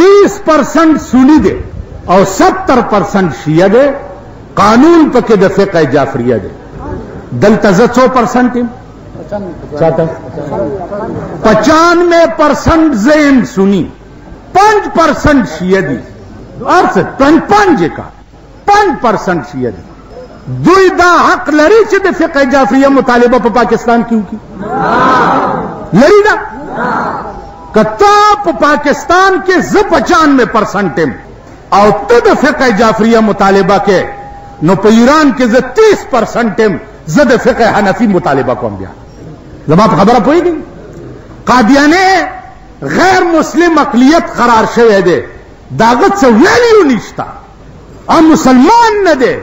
30% سنی دے اور 70% شیعہ دے. قانون پکے د فقہ جعفریہ دے. دلتا 100% چاہتا 95% زیم سنی 5% شیعہ دی. اور سے 5 کا 5% شیعہ دی. دوی دا حق لري چې د فقہ جعفریہ مطالبه په پاکستان کې وکړي؟ لري دا؟ کتا په پاکستان کې 95% او ته د فقہ جعفریہ مطالبه کې، نو په ایران کې 30% زه د فقہ حنفی مطالبه کوم. بیا زما په خبره پوهیږئ؟ قادیانه غیر مسلم اقلیت قرار شوی دی، داغه څه ویلیو نشته، ام مسلمان نه دی.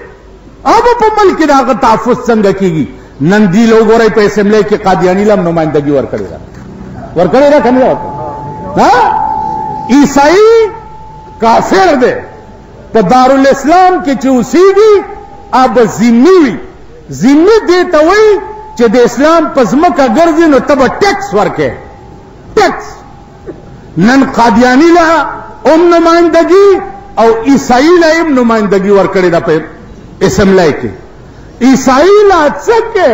اب په ملک داغه تحفظ څنګه کیږي؟ نن دی لوګ ورای په اسمبلی کې قادیانی لم نمائندګي ورکړي را کنه. عیسائی کافر دی، په دارالاسلام کې چې اوسېږي اب ذمي وي. ذمي دې ته وایي چې د اسلام په ځمکه ګرځي نو ته به ټیکس ورکې. ټیکس نن قادیانی له هم نمائندګي او عیسائی له هم نمائندګي ورکړې ده په اسمبلی کې. عیسائی لا څکه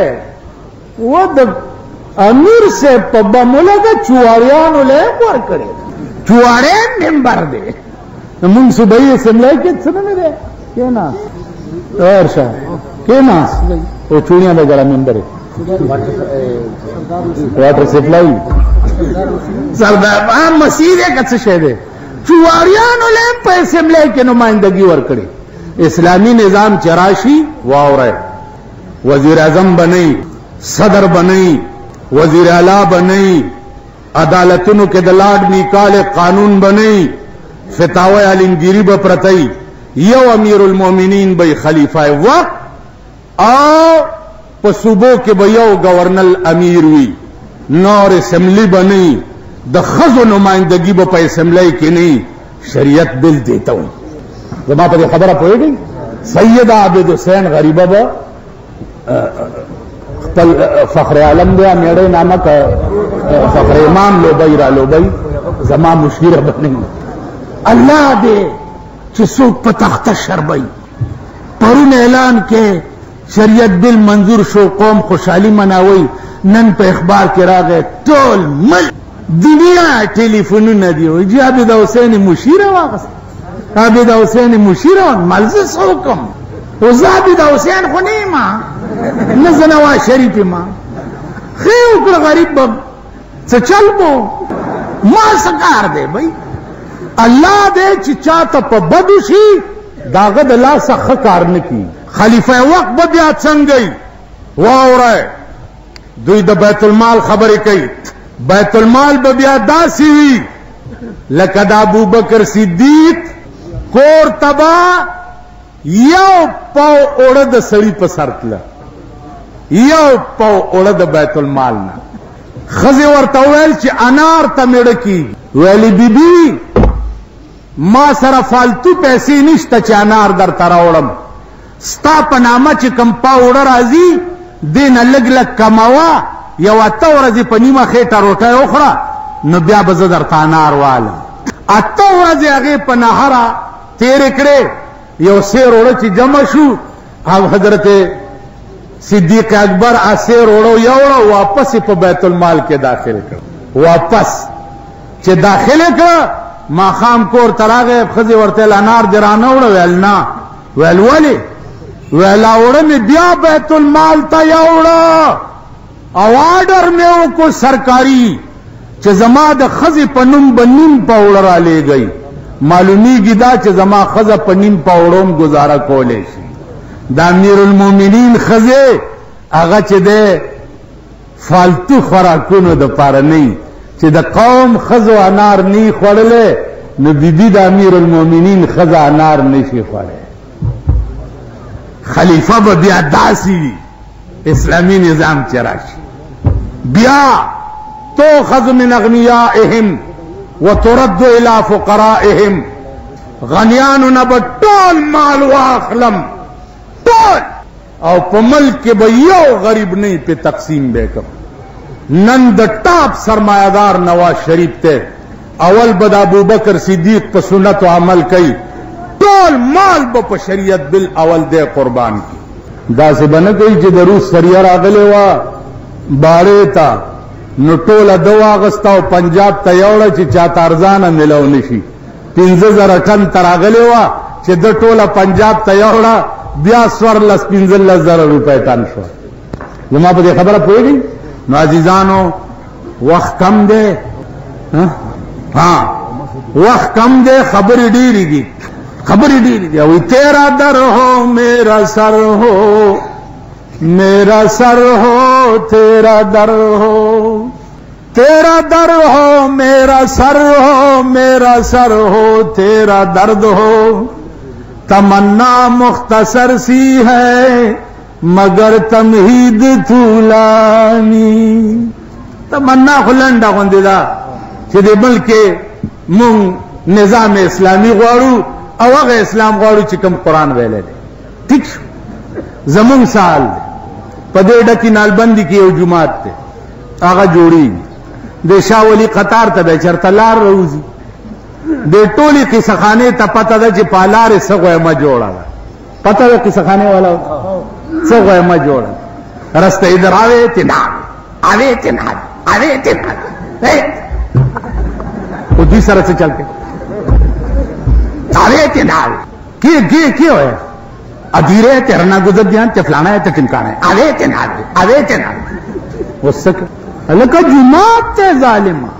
و د امیر سے په بموله د چواریانو له ورکړي. چوارې ممبر دی. موږ صوبایي اسمبلی کې څه نه دی کېنا ورشه کېنا او چونیا د ګره ممبر واټر سپلای سردار مسیح دې کڅ شه دی. چواریانو له په اسمبلی کې نمائندګي ورکړي. اسلامی نظام چراشی واورے، وزیر اعظم بنئی، صدر بنئی، وزیر اعلیٰ بنئی، عدالتونو کے دلاڈ نکالے قانون بنئی، فتاوی عالمگیری بپرتئی، یو امیر المومنین بھئی خلیفہ وقت او پا صوبوں کے بیو گورنل امیر ہوئی. نور اسمبلی بنئی، د خزو نمائندگی با اسمبلی کی نہیں، شریعت بل دیتا ہوں. زما په خبره پوهیږئ؟ سید عابد حسین غریبه به خپل فخر عالم دی میړی نامه فخر امام لوبی را لوبی زما مشیره بنئ. الله دې چې څوک په تخته شربئ. پرون اعلان کې شریعت بل منظور شو، قوم خوشحالی مناوي. نن په اخبار کې راغی ټول ملک دنیا ټلیفونونه دی وایي عابد حسین مشیره واغست. عابد حسین مشیران ملزس حکم او عابد حسین خو نه ما نه زنوا شریف ما خیو کړ غریب بم څه چل بو ما سکار دی بھائی. الله دې چې چاته په بدو شي داغه د لاس ښه کار نه کی. خلیفہ وقت به بیا څنګه واوره دوی د بیت المال خبرې کوي. بیت المال به بیا داسې وي لکه د ابوبکر صدیق کور تبا یو پاو اوڑه د سړی په سر تله، یو پاو اوڑه د بیت المال نه. خزی ورته ویل چې انار ته میړه کی ویلی بیبی ما سره فالتو پیسې نشته چې انار در تراوړم، ستا په نامه چې کم پاو اوڑه راځي دینه لږ لږ کموه، یو اته ورځې په نیمه خېټه روټۍ وخوره نو بیا به زه درته انار والم. اته ورځې هغې په نهره تیرې کړې. یو سیر اوړه چې جمع شو او حضرت صدیق اکبر اسیر اوړو یوړو واپس په بیت المال کې داخل کړ. واپس چې داخل کړ ماخام کور تراغه خزي ورته انار درانه وړو ویل نه. ویل ولی؟ ویل اوړه می بیا بیت المال ته یوړو او آرډر مې وکړو سرکاري چې زما د خزي په نوم بنیم په وړه را لېږئ. معلومیږي دا چې زما خزه په نیم پاوړوم گزاره کولی شي. د امیر المومنین خزه هغه چې د فالتو خوراکونو د پاره نه چې د قوم خزو انار نه خوړلې نو بیبي د امیر المومنین خزه انار نشي خوړلې. خلیفہ به بیا داسې وي اسلامی نظام چې راشي بیا تؤخذ من اغنیائهم وترد الى فقرائهم. غنیانو نه به ټول مال واخلم ټول او په ملک کې به یو غریب نه په تقسیم به کوم. نن د ټاپ سرمایدار نواز شریف ته اول بد ابو بکر صدیق په سنت او عمل کوي ټول مال به په شریعت بل اول دے قربان کی دا څه بنه کوي چې د روس سریه راغلی وا باړې تا نو ټوله دوا غستا او پنجاب ته یوړه چې چاته ارزانه ملو نشي 15000 ټن تراغلی وا چې د ټوله پنجاب ته یوړه بیا سور لس 15000 روپے ټن شو زما په دې خبره پوهیږي نو عزیزانو وخت کم دی ہاں وقت کم دے خبر ڈیری دی وہی تیرا در ہو میرا سر ہو میرا سر ہو تیرا در ہو تیرا در ہو میرا سر ہو میرا سر ہو تیرا درد ہو تمنا مختصر سی ہے مگر تمہید طولانی تمنا خلنڈا غوندی دا چې د ملک مون نظام اسلامی غواړو او هغه اسلام غواړو چې کوم قرآن ویلی دی ٹھیک شو زمون سال دی په دې ډکې نالبندي کې یو جومات دی هغه جوړېږي د شاه ولی قطار ته به چېرته لار راوځي د ټولې قصهخانې ته پته ده چې په لارې څه غویمه جوړه ده پته ده قصهخانې والا څه غویمه جوړه ده رسته ادھر آوے تنال وہ دوسری طرح سے چل کے آوے تنال کیوں ہے ادھیرے تیرنا گزر دیان تے فلانا ہے تے ٹمکانا ہے آوے تنال وہ سکے اللہ کا جماعت تے ظالمہ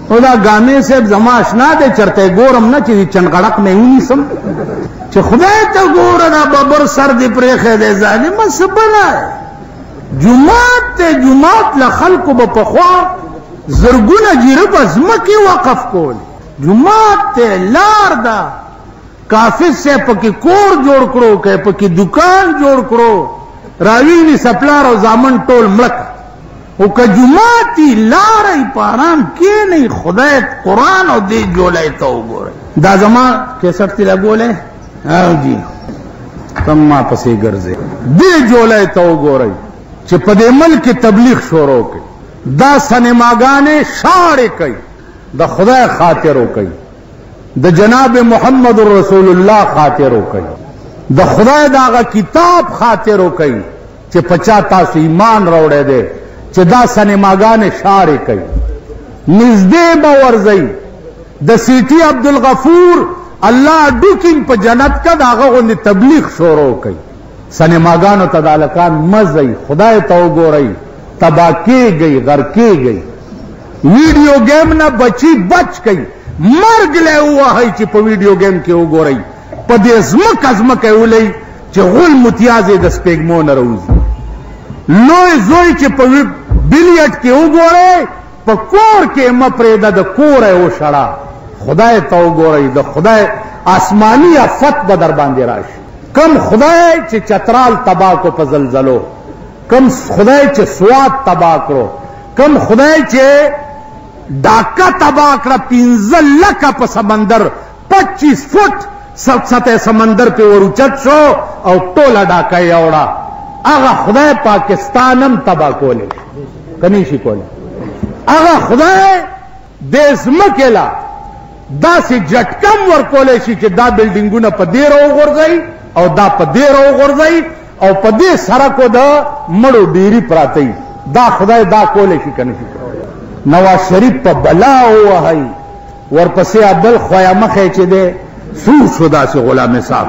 خدا گانے سے زما اشنا دے چرتے گورم نہ چیزی چنگڑک میں ہونی سم چھ خدای تا گورنا ببر سر دی پریخے دے ظالمہ سبنا ہے جماعت تے جماعت لخلق بپخوا زرگونا جیرب ازمکی وقف کول جماعت تے لار دا کافر سے پکی کور جوڑ کرو کہ پکی دکان جوڑ کرو راوینی سپلار و زامن ٹول ملک او که جماعتی لارای پارام کی نہیں خدایت قرآن او دی جولای تو گو رہی دا زمان کیسٹ تی لگو لے آو جی تم ما پسی گرزے دی جولای تو گو رہی چه پدے ملک تبلیغ شورو کی دا سنماگانے شاڑے کئی دا خدا خاطرو کئی دا جناب محمد رسول اللہ خاطرو کئی دا خدا داغا کتاب خاطرو کئی چه پچا تاسو ایمان روڑے دے چه دا سنماگانے شاڑے کئی نزدے باورزئی دا سیٹی عبدالغفور اللہ ڈوکیم پا جنت کا داغا غند تبلیغ شورو کئی سنماگانو تدالکان مزئی خدای تو گو رئی تباہ کی گئی غرقی گئی ویڈیو گیم نہ بچی بچ گئی مرگ لے ہوا ہے چی پا ویڈیو گیم کے او گو رئی پا دے ازمک او لئی چی غل متیازی دس پیگمو نروزی لوئی زوئی چی پا بلیٹ کے او گو رئی پا کور کے مپریدہ دا کور ہے او شڑا خدای تو گو رئی دا خدای آسمانی افت بدر باندی راش کم خدای چه چترال تباہ کو پا زلزلو کم خدای چه سوات تباہ کرو کم خدای چه ڈاکا تباہ کرا 15 لکا پا سمندر 25 فٹ سطح سمندر پہ وروچت شو او ٹولا ڈاکا یوڑا آغا خدای پاکستانم تباہ کولے کنیشی کولے آغا خدای دیس مکیلا دا سی جٹکم ور کولے شی چه دا بلڈنگونا پا دیر او غرزائی او دا پا دیر او غرزائی او پا دی سرکو دا مڑو ڈیری پراتی دا خدای دا کولے شی کنشی نواز شریف پا بلا ہوا ہے ورپسی ابل خویامه خیچه ده سو شدا سی غلام صاحب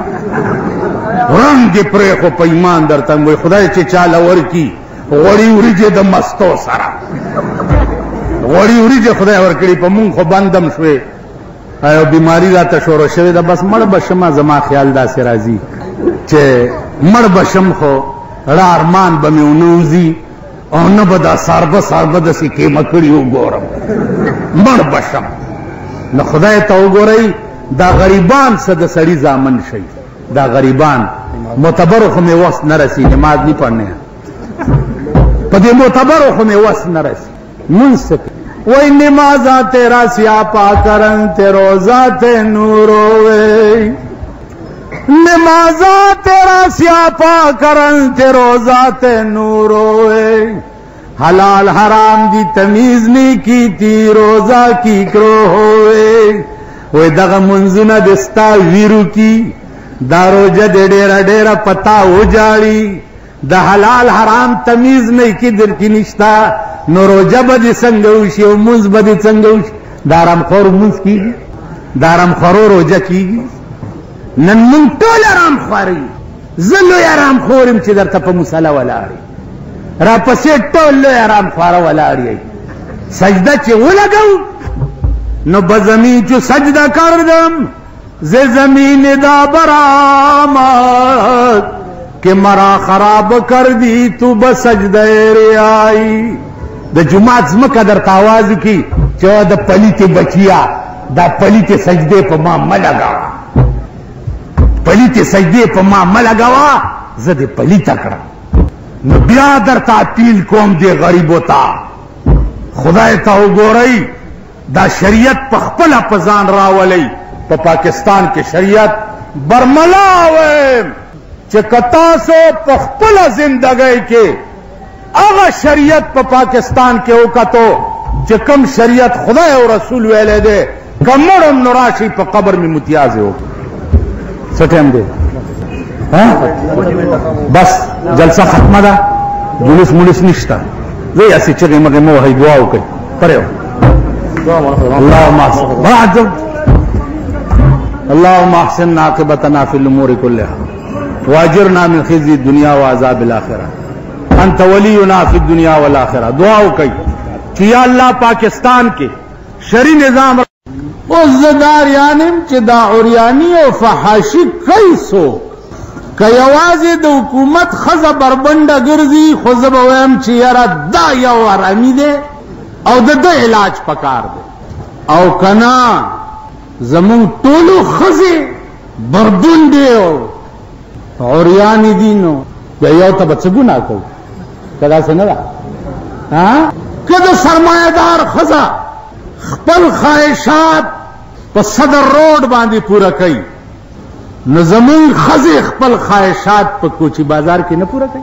رنگ دی پریخو پا ایمان در تنگوی خدای چه چالا ورکی غوڑی اوریجه دا مستو سرا غوڑی اوریجه خدای ورکڑی پا مون خو بندم شوی ایو بیماری را تشورو شوی دا بس مڑ بشم زما خیال دا سی رازی چه مڑ بشم خو را ارمان بمیونوزی او نبدا ساربا دسی کیما کریو گورم مڑ بشم نو خدای تاو گورئی دا غریبان صد سڑی زامن شئی دا غریبان معتبرو خو میں وست نرسی نماز نہیں پڑھنے ہیں پدی معتبرو خو میں وست نرسی منسک وی نمازا تیرا سیاپا کرن تے روزہ تے نوروے نمازا تیرا سیاپا کرن تے روزہ تے نوروے حلال حرام دی تمیز نہیں کی تھی روزہ کی کرو ہوئے وی دغا منزنا دستا ویرو کی دا روجہ دے ڈیرا ڈیرا پتا ہو جاڑی دا حلال حرام تمیز نہیں کی در کی نشتا نو روجہ بدی سنگوشی و منز بدی سنگوشی دارم خور منز کی گی دارم خورو روجہ کی گی نن من طول ارام خواری زلو ارام خورم چی در تپا مسئلہ والاری را پسی طولو ارام خوارا والاری سجدہ چی ولگو نو بزمین چو سجدہ کردم زی زمین دا برآمد کہ مرا خراب کر دی تو بسجدہ ریائی دا جماعت زمکہ در تاواز کی چو دا پلیت بچیا دا پلیت سجدے پا ما ملگا پلیت سجدے پا ما ملگا زد پلیت اکڑا نو بیا در تا اپیل کوم دے غریبو تا خدای تا ہو گو رئی دا شریعت پا خپلا پزان راولی پا پاکستان کے شریعت برملاویم چکتاسو پا خپلا زندگی کے اغا شریعت پا پاکستان کے اوکتو چکم شریعت خدا و رسول ویلے دے کمرم نراشی پا قبر میں متیازے ہو سٹیم دے بس جلسہ ختمہ دا جلس ملس نشتا وی ایسی چگی مگی موحی دعاو کئی پرے ہو اللہم احسن بعد اللہم احسن عاقبتنا فی الامور کلها واجرنا من خزی الدنیا وعذاب الاخرہ انت ولینا فی الدنیا والآخرہ دعاو کئی کہ یا اللہ پاکستان کے شرعی نظام وزدار یانم چی دا عریانی و فحاشی کیسو کہ یوازی دا حکومت خز بربنڈا گرزی خوزب ویم چی یرا دا یو آرامی دے او دا علاج پکار دے او کنا زمون طولو خزی بربنڈے او عریانی دینو یا یو تا بچگو نا کو کدا سے ندا کدا سرمایہ دار خزا خپل خواہشات پا صدر روڈ باندی پورا کئی نظمون خزی خپل خواہشات پا کوچی بازار کی نہ پورا کئی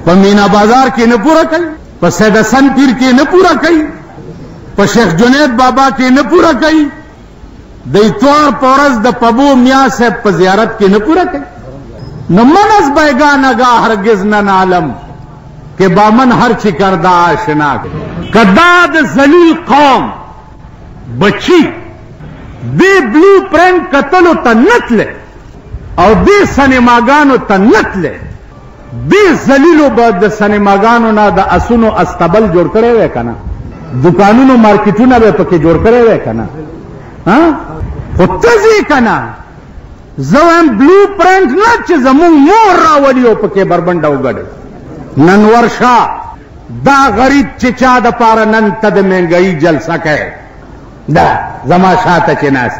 پا مینا بازار کی نہ پورا کئی پا سید حسن پیر کی نہ پورا کئی پا شیخ جنید بابا کی نہ پورا کئی د اتوار پورز د پبو میاں صاحب پا زیارت کی نہ پورا کئی نو منز بیگانگا ہرگز نہ عالم کہ بامن ہر چی کردہ آشنا کداد ذلیل قوم بچی دے بلو پرنٹ قتلو تا نتلے او دے سنماگانو تا نتلے دے ذلیلو با دا سنماگانو نا دا اسونو استبل جوڑ کرے ہوئے کنا دکانونو مارکیٹونا بے پکے جوڑ کرے ہوئے کنا خود تزی کنا زوام بلو پرنٹ نا چی زمون مور راولیو پکے بربنڈاو گڑے نن ورشا دا غریب چچا دا پارا نن تد مہنگائی جلسہ کہے دا زما شاعت کے ناس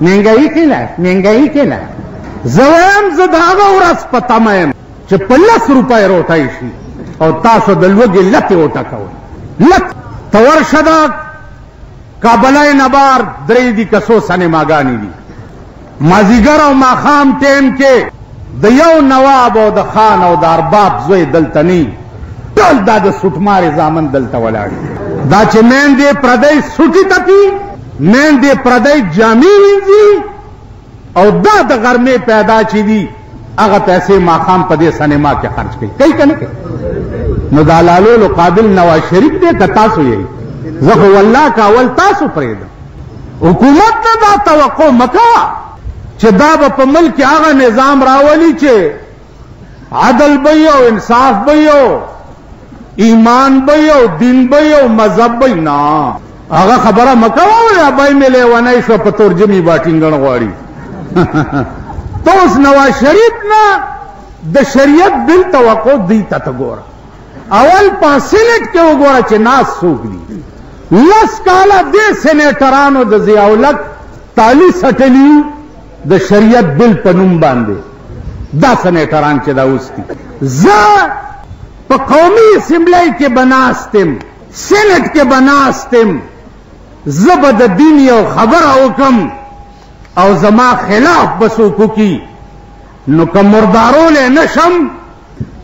مہنگائی کے نا مہنگائی کے نا زوام زداغا ورس پتا میم چھ 50 روپے روٹائی شی اور تاسو دلوگی لت اوٹا کوئی لت تور شدا کابلای نبار دری دی کسو سنماگانی دی مازیگر او ماخام ٹیم کے دیو نواب او د خان او د ارباب زوی دلتنی ټول دا د سټمار زامن دلته ولاړ دا چې مین دې پردی سټی تپی مین دې پردی جامی وینځي او دا د غرمې پیدا چي دي هغه پیسې ماخام په دې سینما کې خرج کوي کنه کوي نو دا لالو قابل نواز شریف دې کتا سو یې زه والله کا ول تاسو پرېد حکومت نه دا توقع مکا چې دا په ملک هغه نظام راولي چې عدل بيو انصاف بيو ایمان بيو دین بيو مذهب بي نه هغه خبره مکوه بای ملي ونای شو په ترجمه باټینګن غواړي تو اس نواز شریف نه د شریعت بل توقع دی تا ګوره اول پاسلیټ کې وګوره چې ناس سوق دي لس کاله د سېنیټرانو د ضیاءالحق تالی سټلی د شریعت بل پنوم باندې دا سېنیټران چې دا اوس دي زه په قومي اسمبلی کې بناستم سینټ کې بناستم زه د دین یو خبره وکم او زما خلاف بسوکو کی نو که مردارول نشم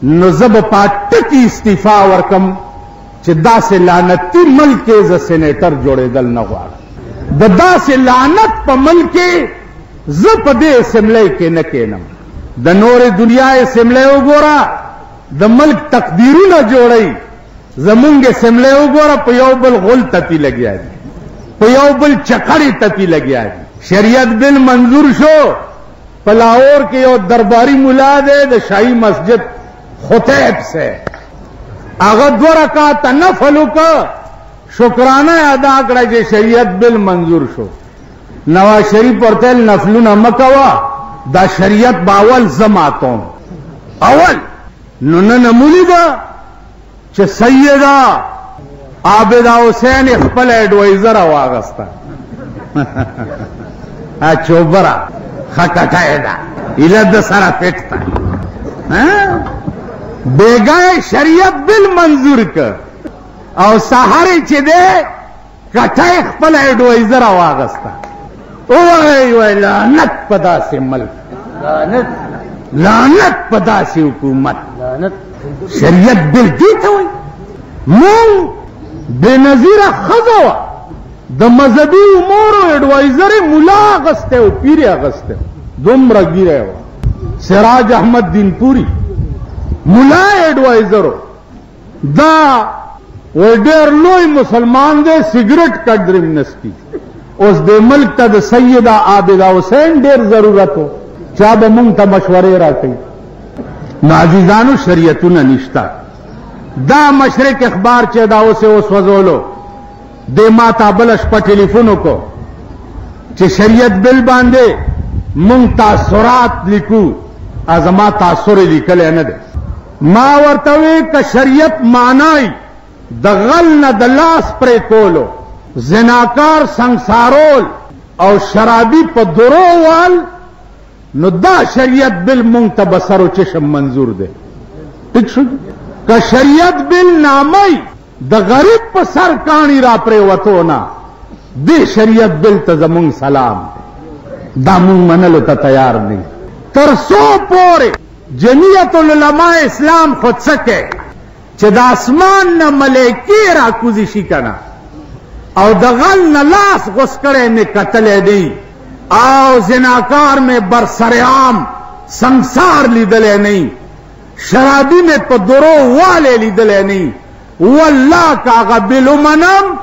نو زب پا ٹکی استعفا ورکم چې داسې لعنتي ملک کې ز سینیټر جوړېدل نه غواړم. د داسې لعنت په ملک کې زه په دې اسمبلی کې نه کېنم. د نورې دنیا اسمبلی وګوره، د ملک تقدیرونه جوړوي. زمونږ اسمبلی وګوره، په یو بل غل تپي لګیا دي، په یو بل چکړې تپي لګیا دي. شریعت بل منظور شو، په لاہور کې یو درباری ملا دی د شاہی مسجد خطیب سے، هغه 2 رکعات نفل وکړه، شکرانه ادا کړه چې شریعت بل منظور شو. نواز شریف ورته نفلونه مکوا، دا شریعت باول زماتوم اول. نو نن مولیدا چې سیدہ عابدہ حسین خپل ایڈوائزر واغستا چوبرا خکټای دا الد سره پټتا بیگای شریعت بل منظور ک او سحری چې ده کټای خپل ایڈوائزر واغستا. او وای لعنت پدا سے ملک، لعنت پدا سے حکومت. شریعت بل دیتا ہوئی مون بے نظیر خزو د مذہبی امور ایڈوائزر ملا اغستے ہو، پیر اغستے ہو، دمرا گیرے ہو. سراج احمد دین پوری ملا ایڈوائزر ہو، دا وہ ډیر لوی مسلمان دے، سگریٹ کا ڈریم نسکی. اس دے ملک تا د سیدہ عابدہ حسین ډیر ضرورت ہو، چا به مونږ ته مشورې راکړي. نازیزانو شریعتونه نشتا. دا مشرق اخبار چې دا اوسه وسوځولو، د ما ته بلش په ټلیفون کو چې شریعت بل باندې مونږ تاثرات لیکو، ازما تاثر لیکل نه ده. ما ورته وی ک شریعت معنی د غل نه د لاس پرې کولو، زناکار سنگسارول او شرابی په درووال، نو دا شریعت بل مونږ ته بسر او چشم منظور ده. ٹھیک شو که شریعت بل نامی د غریب په سر کانی را پریوتو نا، دې شریعت بل ته زمونږ سلام ده. دا مونږ منلو ته تیار دي. تر څو پورې جمعیت العلماء اسلام خود سکے چې د اسمان نه ملائکې را کوزي شي کنه، او د غل نه لاس غوس کړی مې کتلی دی، او زناکار میں برسرعام سنگسار لیدلے نہیں، شرابی میں پدرو والے لیدلے نہیں. واللہ کاغا بلو منم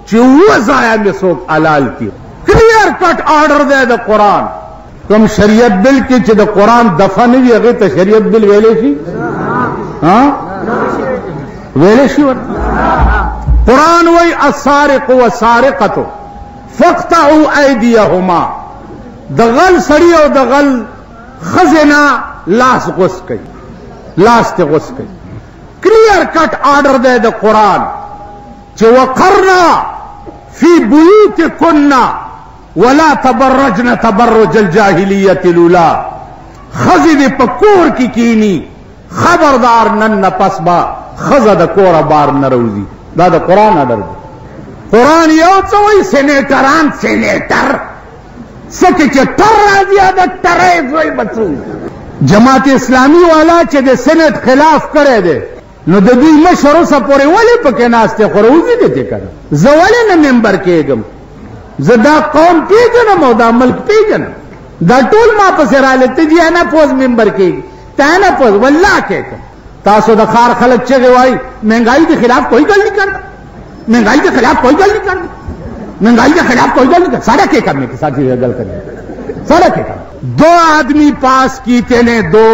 چی وزایا میں سوک علال کی. کلیر کٹ آرڈر دے دا قرآن. کم شریعت بل کی چی دا قرآن دفع نہیں اگے تا شریعت بل ویلے شی ویلے شی قرآن وی السارق والسارقۃ فاقطعوا ایدیہما. د غل سړی او د غل خزنا لاس غوس کوي، لاس ته غوس کوي. کلیر کٹ آرڈر دے د قرآن چې وقرنا فی بیوتکن ولا تبرجن تبرج الجاہلیت الاولی. خزی دې په کور کې کینی، خبردار نن نه پس با خزه د کوره بار نه روزي. دا د قرآن آرڈر دی. قرآن یو څه وایي سینیټران سینیټر سکه چې ټر راځي دا ټرې زوی بچو. جماعت اسلامی والا چې د سینټ خلاف کړی دی، نو د دوی مشر اوسه پورې ولې پکې ناسته خروزي دي کنه. زه ولې نه ممبر کېږم؟ زه دا قوم پیژنم او دا ملک پیژنم. دا ټول ما پسې راله ته دي نه پوز ممبر کېږي، تا نه پوز والله کېږم. تاسو د خار خلک چې وایي مهنګائی کے خلاف کوئی گل نہیں کرتا، مہنگائی کے خلاف کوئی گل نہیں کرتا، مہنگائی کے خلاف کوئی گل نہیں کرتا. سارا کے کرنے کے ساتھ گل کرنے سارا کے کرنے. 2 آدمی پاس کیتے نے، 2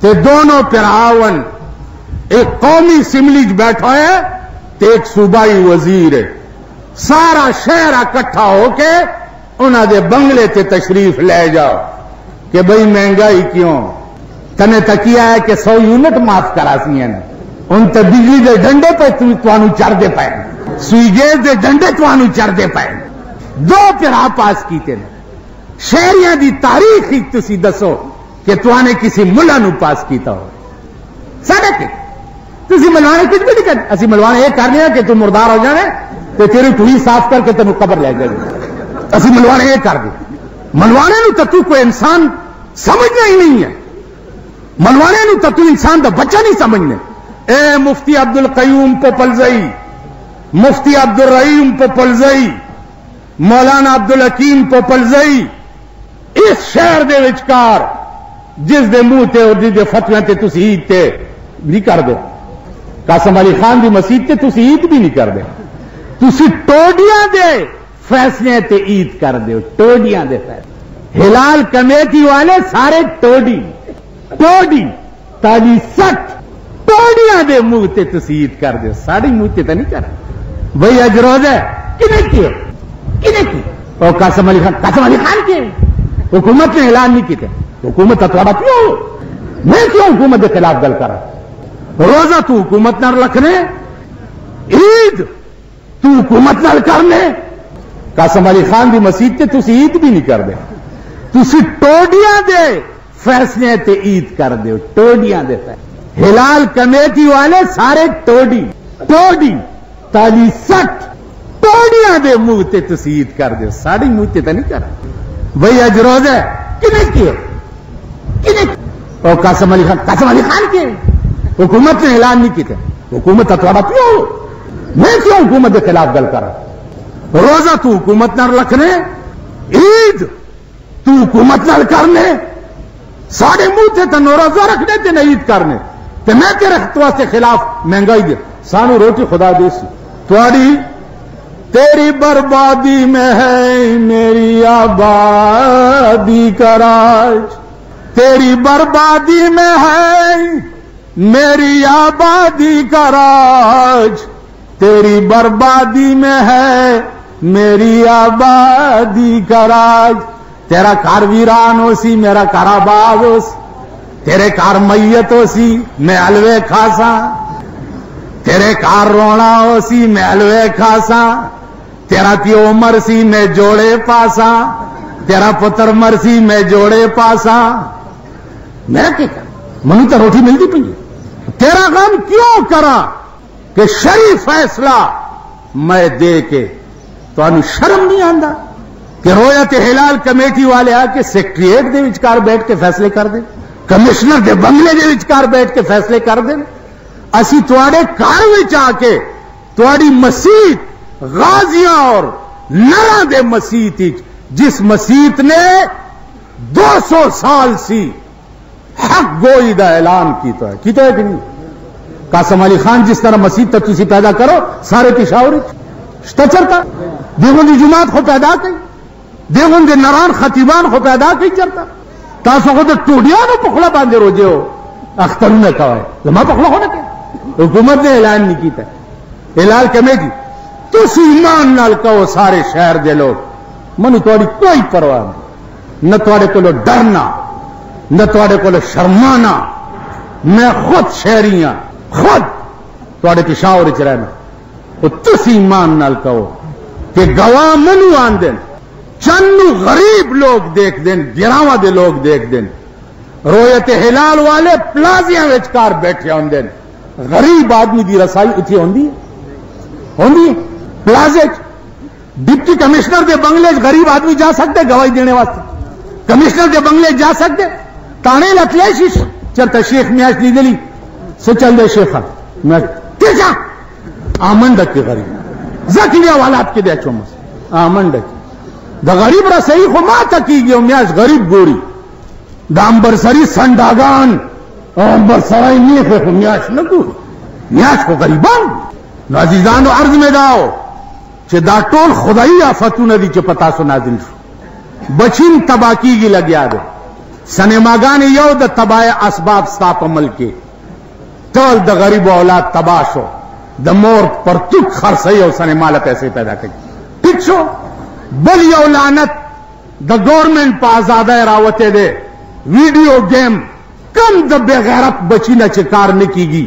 تے دونوں پراون. ایک قومی اسمبلی بیٹھا ہے تے ایک صوبائی وزیر ہے. سارا شہر اکٹھا ہو کے انہاں دے بنگلے تے تشریف لے جاؤ کہ بھئی مہنگائی کیوں تنے تکیا ہے کہ 100 یونٹ معاف کرا سی ہیں. ان تے بجلی دے ڈنڈے پہ توانو چڑھ دے پائے، سوئی گیس دے ڈنڈے توانو چڑھ دے پائے. 2 پھرا پاس کیتے نے. شہریاں دی تاریخ ہی تسی دسو کہ توانے کسی ملا نو پاس کیتا ہو. ساڑھے کے تسی ملوانے کچھ بھی نہیں کرتے. اسی ملوانے یہ کر لیا کہ تم مردار ہو جانے تو تیری ٹوئی صاف کر کے تم قبر لے جائے. اسی ملوانے یہ کر دی. ملوانے نو تو کوئی انسان سمجھنا ہی نہیں ہے. ملوانے نو تو انسان دا بچہ نہیں سمجھنے. اے مفتی عبد القیوم پوپلزئی، مفتی عبد الرحیم پوپلزئی، مولانا عبد الحکیم پوپلزئی، اس شہر دے وچکار جس دے منہ تے اور جس دے فتویاں تے تسی عید تے نہیں کر دے، قاسم علی خان دی مسجد تے تسی عید بھی نہیں کر دے، تسی ٹوڈیاں دے فیصلے تے عید کر دے، ٹوڈیاں دے فیصلے۔ ہلال کمیٹی والے سارے ٹوڈی تالی سٹ ٹوڈیاں دے منہ تے تسی عید کر دے، ساڑی منہ تے نہیں کر بھئی اج روز ہے کنے کی اور قاسم علی خان کے حکومت نے اعلان نہیں کیتے، حکومت اتوڑا کیوں میں کیوں حکومت کے خلاف گل کر روزہ تو حکومت نال رکھنے، عید تو حکومت نال کرنے، قاسم علی خان دی مسجد تے تسی عید بھی نہیں کر دے، تسی ٹوڈیاں دے فیصلے تے عید کر دے، ٹوڈیاں دے فیصلے۔ ہلال کمیٹی والے سارے ٹوڈی تالی سٹ ٹوڈیاں دے منہ تے تسی عید کر دے، ساڑی منہ تے نہیں کر بھئی اج روز ہے کنے اور قاسم علی خان کے حکومت نے اعلان نہیں کیتے، حکومت اتوڑا کیوں میں کیوں حکومت کے خلاف گل کر روزہ تو حکومت نال رکھنے، عید تو حکومت نال کرنے، ساڑے منہ تے تنو روزہ رکھنے تے نہ عید کرنے تے میں تیرے واسطے خلاف مہنگائی دے سانو روٹی خدا دے سی تیری بربادی میں ہے میری آبادی کا راج، تیری بربادی میں ہے میری آبادی کا راج، تیری بربادی میں ہے میری آبادی کا راج، تیرا کار ویران ہو سی میرا کار آباد ہو سی، تیرے کار میت ہو سی میں حلوے کھاسا، تیرے کار رونا ہو سی میں حلوے کھاسا، تیرا پیو مرسی میں جوڑے پاسا، تیرا پتر مرسی میں جوڑے پاسا، میں کیا کروں منو تو روٹی ملتی پی، تیرا غم کیوں کرا کہ شریف فیصلہ میں دے کے تو انو شرم نہیں آندا کہ رویت ہلال کمیٹی والے آ کے سیکٹریٹ دے وچکار بیٹھ کے فیصلے کر دیں، کمشنر دے بنگلے دے وچکار بیٹھ کے فیصلے کر دیں، اسی تواڈے گھر وچ آ کے تواڈی مسیت غازیاں اور نراں دے مسیت جس مسیت نے 200 سال سی حق گوئی دا اعلان کیتا ہے کہ نہیں؟ قاسم علی خان جس طرح مسیت تک تسی پیدا کرو سارے پشاور چرتا دیوبندی جماعت کو پیدا کی، دیوبندی نران خطیبان کو پیدا کی چرتا تاسو کو تو ٹوڈیاں نو پخلا باندھے روجے ہو اختر نے کہا ہے لما پخلا ہونا کہ حکومت نے اعلان نہیں کیتا ہلال کمیٹی تسی ایمان نال کہو سارے شہر دے لوگ منو تواڈی کوئی پرواہ نہیں، نہ تواڈے کولو ڈرنا نہ تواڈے کولو شرمانا، میں خود شہری ہاں، خود تواڈے پشاور وچ رہنا، او تسی ایمان نال کہو کہ گواہ منو آن دین چند غریب لوگ دیکھ دین، گراواں دے لوگ دیکھ دین، رویت ہلال والے پلازیاں وچکار بیٹھے ہوں دین، غریب آدمی دی رسائی اتھی ہوندی پلازے ڈپٹی کمشنر دے بنگلے غریب آدمی جا سکتے گواہی دینے واسطے، کمشنر دے بنگلے جا سکتے، تانے لتلیشی چلتا شیخ میاش دی دلی سے چل دے شیخ تیجا آمن ڈکی غریب زکلیا والات کے دے چومس آمن ڈکی دا غریب رسائی خو ما تکی گیا میاش غریب گوری دا امبر سری سنڈاگان امبر سرائی نیخ خو میاش نگو میاش خو غریبان نازیزان و عرض میں داؤ چه دا ټول خدایی آفتونه دي چې پتا سو نازل شو، بچین تباکیږي لګیا ده، سینماګان یو د تباہ اسباب ستا په ملک کې ټول د غریب اولاد تباہ شو، د مور پرتوک خرڅي او سینما له پیسې پیدا کړي، ٹھیک شو بل یو لعنت د گورنمنٹ په آزادۍ راوته ده، ویډیو گیم کم د بغیرت بچینه چې کار نه کیږي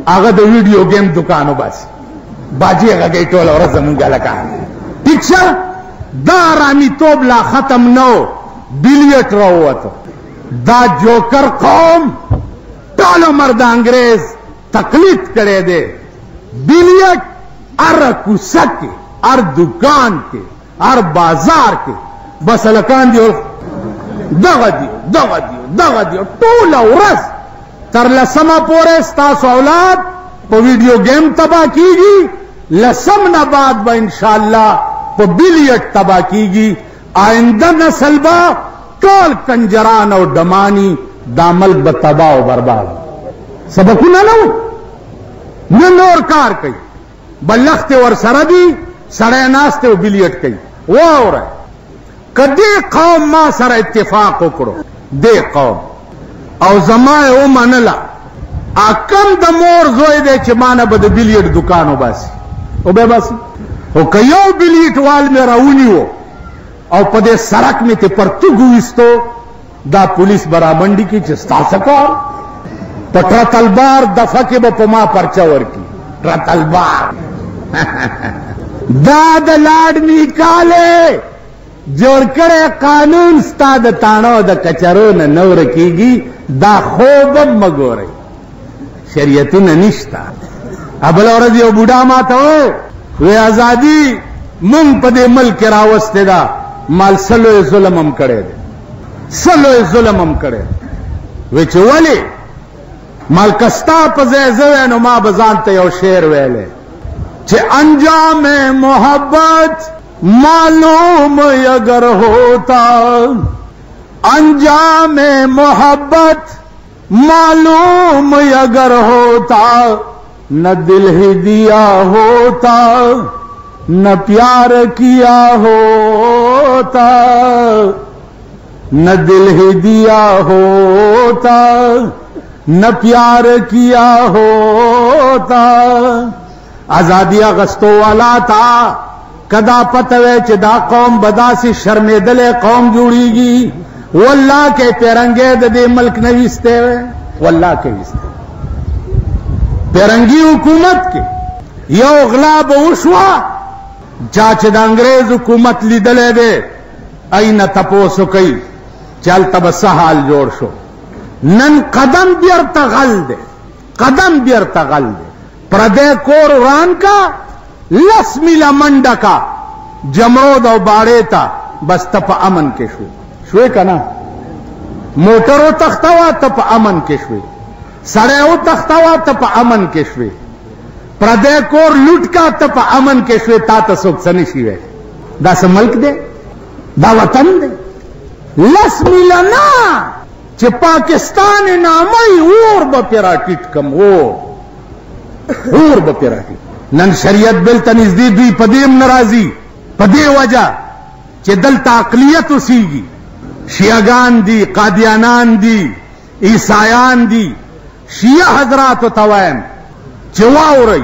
هغه د ویډیو گیم دکانو بس باجی غږی ټول ورځ زمونږه لکه ٹھیک شه دا رامي توب لا ختم نو بلیټ راووته دا جوکر قوم ټول عمر د انګریز تقلید کړی دی، بلیټ هر کوڅه کې هر دکان کې هر بازار کې بس هلکان دي دغه دي ټوله ورځ تر لسمه پورې ستاسو اولاد په ویډیو گیم تباہ کیږي، لسم نه بعد به انشاءاللہ په بلیټ تباہ کیږي. آئنده نسل به ټول کنجران او ډمانی دا ملک به تباہ او برباد. سبقونه نه نور کار کوي، بلخت ور سره دي، سړی ناست او بلیټ کوي. واوره کدی قوم ما سره اتفاق وکړو، دې قوم او زما یې ومنله، اکم د مور زوی دی چې مانه به د بلیټ دکان وباسي او بیا باسي. او که یو بلیټ وال مې راونیو او په دې سړک مې ته پرتوګ ویستو، دا پولیس برابنډي کی چې ستاسو کار په ټرتلبار دفعه کې به په ما پرچا ورکي. ټرتلبار دا د لاډ نیکاله جوړ کړی قانون ستا د تاڼو د کچرو نه نور کیږي. دا خوب مګورئ، شریعتونه نشتا. ابل ورځ یو بوډا ماته وی ازادي مونږ په دې ملک راوسته دا مال سلو ظلم هم کړی دی، سلو ظلم هم کړی. وی چې ولې مال کستا په ځای زوی نو ما به ځان ته یو شعر ویلی چې انجام محبت معلوم اگر ہوتا، انجام محبت معلوم اگر ہوتا، نہ دل ہی دیا ہوتا نہ پیار کیا ہوتا، نہ دل ہی دیا ہوتا نہ پیار کیا ہوتا. آزادی اغستو والا تھا کدا پتوے چې دا قوم بداسي شرمېدلې قوم جوړیږي. والله کې پیرنګې د دې ملک نه وسته وي، والله کې وسته. پیرنګي حکومت کې یو غلا به وشوه، چا چې د انګريز حکومت لیدلې ده اين تپوسو کوي چلته به څه حال جوړ شو. نن قدم بیرته غل ده، قدم بیرته غل ده. پردے کور وران کا، لس میلا منډه کا، جمرود او باړې تا، بس ته په امن کې شوې کنا. موټرو تختوا ته په امن کې شوې، سړی او تختوا ته په امن کې شوې، پردے کور لوټ کا ته په امن کې شوې، تا ته څوک څه نشي وی. دا څه ملک دی؟ دا وطن دی؟ لس میلا نه چې پاکستان نامای اور به پیرا ټیټ کم اور به پیرا ټیټ. نن شریعت بل ته نږدې دوی په دې ناراضي، په دې وجه چې دلته اقلیت اوسېږي. شیعگان دي، قادیانان دي، عیسایان دي. شیعه حضراتو ته وایم چې واورئ